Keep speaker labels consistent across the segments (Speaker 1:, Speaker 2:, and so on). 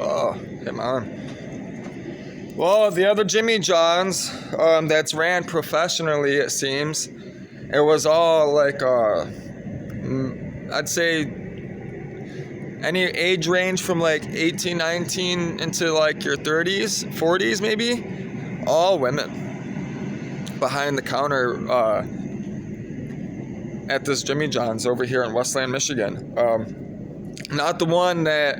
Speaker 1: Oh, come on. Well, the other Jimmy Johns that's ran professionally, it seems, it was all like, I'd say any age range from like 18, 19 into like your 30s, 40s maybe. All women behind the counter at this Jimmy John's over here in Westland, Michigan. Not the one that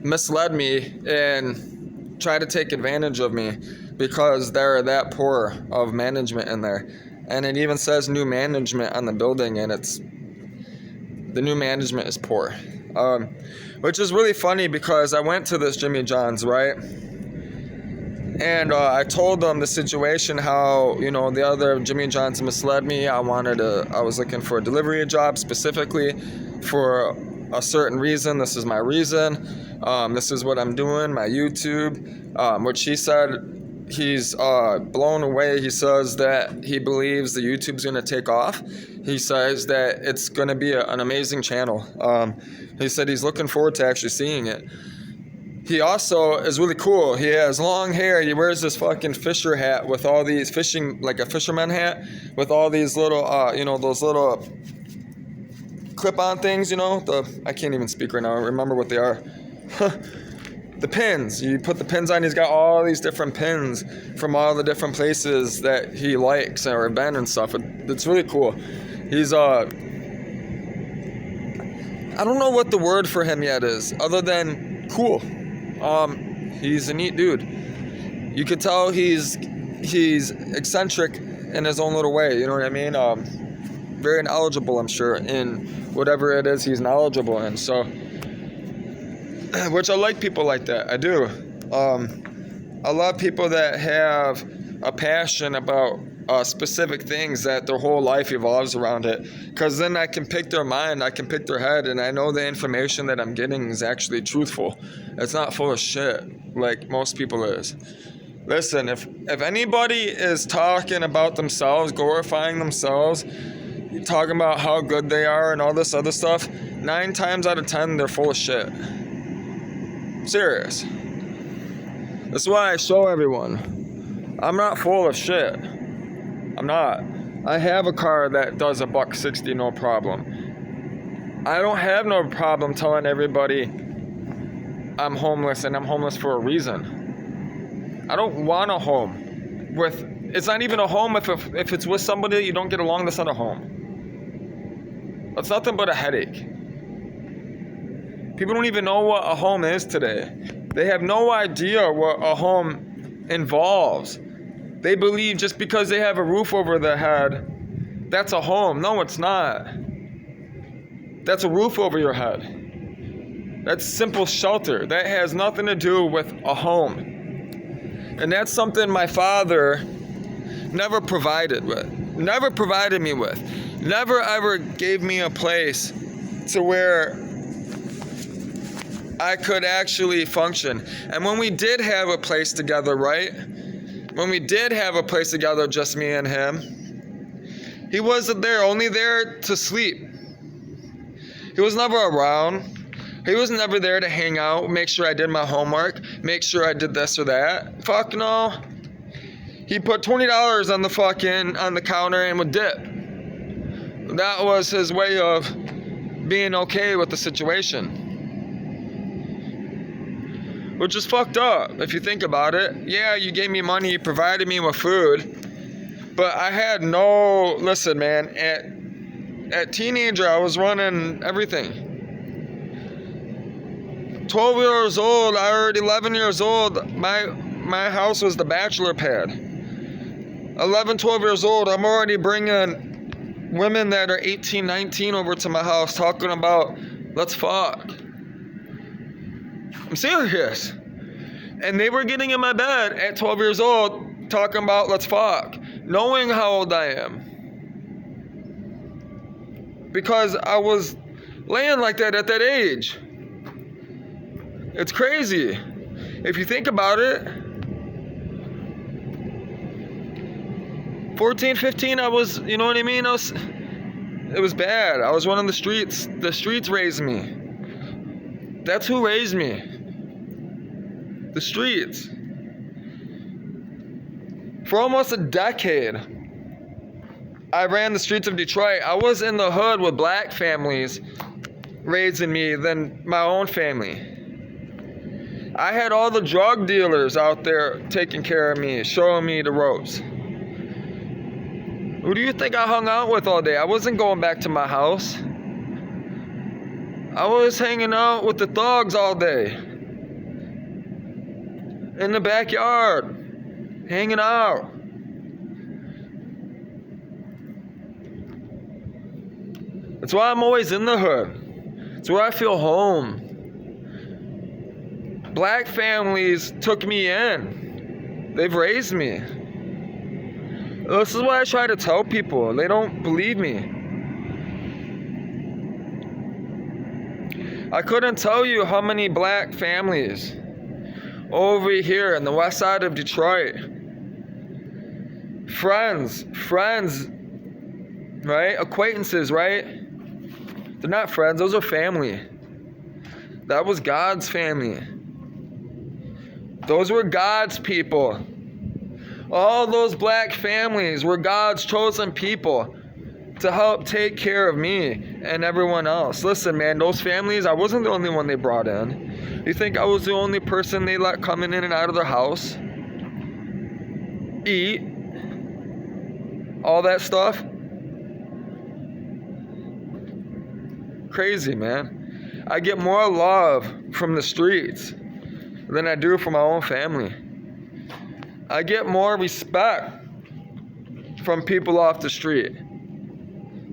Speaker 1: misled me and tried to take advantage of me, because they're that poor of management in there. And it even says new management on the building, and the new management is poor. Which is really funny, because I went to this Jimmy John's, right? And I told them the situation, how, the other Jimmy John's misled me. I was looking for a delivery job specifically for a certain reason. This is my reason. This is what I'm doing, my YouTube. Which he said he's blown away. He says that he believes the YouTube's going to take off. He says that it's going to be an amazing channel. He said he's looking forward to actually seeing it. He also is really cool. He has long hair. He wears this fucking fisher hat with all these like a fisherman hat with all these little, those little clip-on things, I can't even speak right now. I remember what they are. The pins. You put the pins on. He's got all these different pins from all the different places that he likes or been and stuff. It's really cool. He's I don't know what the word for him yet is, other than cool. He's a neat dude. You could tell he's eccentric in his own little way. You know what I mean? Very knowledgeable, I'm sure, in whatever it is he's knowledgeable in. So, which I like people like that. I do. I love people that have a passion about specific things that their whole life evolves around it. Because then I can pick their mind, I can pick their head, and I know the information that I'm getting is actually truthful. It's not full of shit like most people is. Listen, if anybody is talking about themselves, glorifying themselves, talking about how good they are and all this other stuff, 9 times out of 10 they're full of shit. Serious. That's why I show everyone I'm not full of shit. I'm not. I have a car that does $160, no problem. I don't have no problem telling everybody I'm homeless, and I'm homeless for a reason. I don't want a home with. It's not even a home if it's with somebody that you don't get along. That's not a home. That's nothing but a headache. People don't even know what a home is today. They have no idea what a home involves. They believe just because they have a roof over their head, that's a home. No, it's not. That's a roof over your head. That's simple shelter. That has nothing to do with a home. And that's something my father never provided me with. Never ever gave me a place to where I could actually function. And when we did have a place together, right? When we did have a place together, just me and him, he wasn't there, only there to sleep. He was never around. He was never there to hang out, make sure I did my homework, make sure I did this or that. Fuck no. He put $20 on the counter and would dip. That was his way of being okay with the situation. Which is fucked up, if you think about it. Yeah, you gave me money, you provided me with food, but I had no, listen man, at teenager, I was running everything. 12 years old, 11 years old, my house was the bachelor pad. 11, 12 years old, I'm already bringing women that are 18, 19 over to my house talking about, let's fuck. I'm serious. And they were getting in my bed at 12 years old talking about let's fuck, knowing how old I am. Because I was laying like that at that age. It's crazy. If you think about it. 14, 15, I was, you know what I mean? It was bad. I was running the streets. The streets raised me. That's who raised me. The streets. For almost a decade, I ran the streets of Detroit. I was in the hood with black families raising me than my own family. I had all the drug dealers out there taking care of me, showing me the ropes. Who do you think I hung out with all day? I wasn't going back to my house. I was hanging out with the thugs all day. In the backyard. Hanging out. That's why I'm always in the hood. It's where I feel home. Black families took me in. They've raised me. This is what I try to tell people. They don't believe me. I couldn't tell you how many black families over here in the west side of Detroit. Friends, right? Acquaintances, right? They're not friends, those are family. That was God's family. Those were God's people. All those black families were God's chosen people to help take care of me and everyone else. Listen, man, those families, I wasn't the only one they brought in. You think I was the only person they let coming in and out of their house? Eat? All that stuff? Crazy, man. I get more love from the streets than I do from my own family. I get more respect from people off the street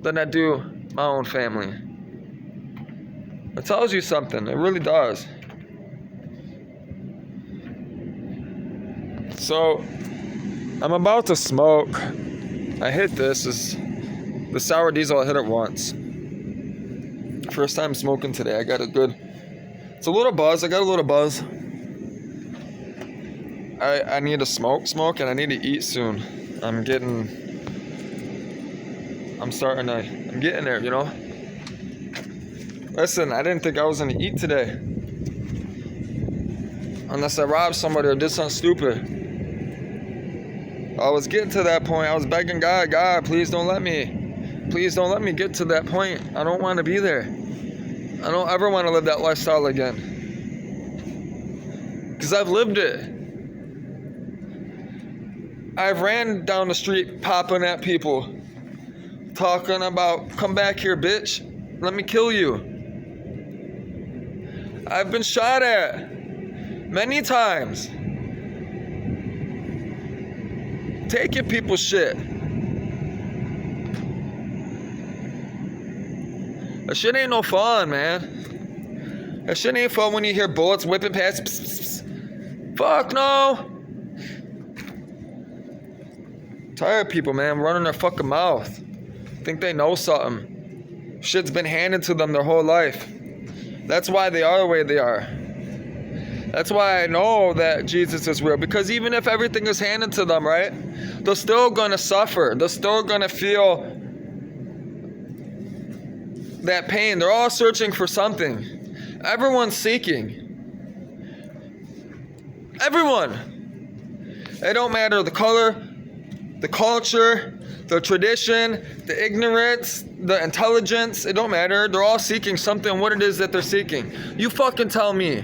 Speaker 1: than I do my own family. It tells you something. It really does. So, I'm about to smoke. I hit this. The sour diesel, I hit it once. First time smoking today. I got a good... It's a little buzz. I got a little buzz. I need to smoke, and I need to eat soon. I'm getting there, you know? Listen, I didn't think I was going to eat today. Unless I robbed somebody or did something stupid. I was getting to that point. I was begging God, please don't let me. Please don't let me get to that point. I don't want to be there. I don't ever want to live that lifestyle again. Because I've lived it. I've ran down the street popping at people. Talking about, come back here, bitch. Let me kill you. I've been shot at many times. Taking people's shit. That shit ain't no fun, man. That shit ain't fun when you hear bullets whipping past. Pss, pss, pss. Fuck no. Tired people, man, running their fucking mouth. Think they know something. Shit's been handed to them their whole life. That's why they are the way they are. That's why I know that Jesus is real. Because even if everything is handed to them, right? They're still going to suffer. They're still going to feel that pain. They're all searching for something. Everyone's seeking. Everyone. It don't matter the color, the culture, the tradition, the ignorance, the intelligence. It don't matter. They're all seeking something. What it is that they're seeking. You fucking tell me.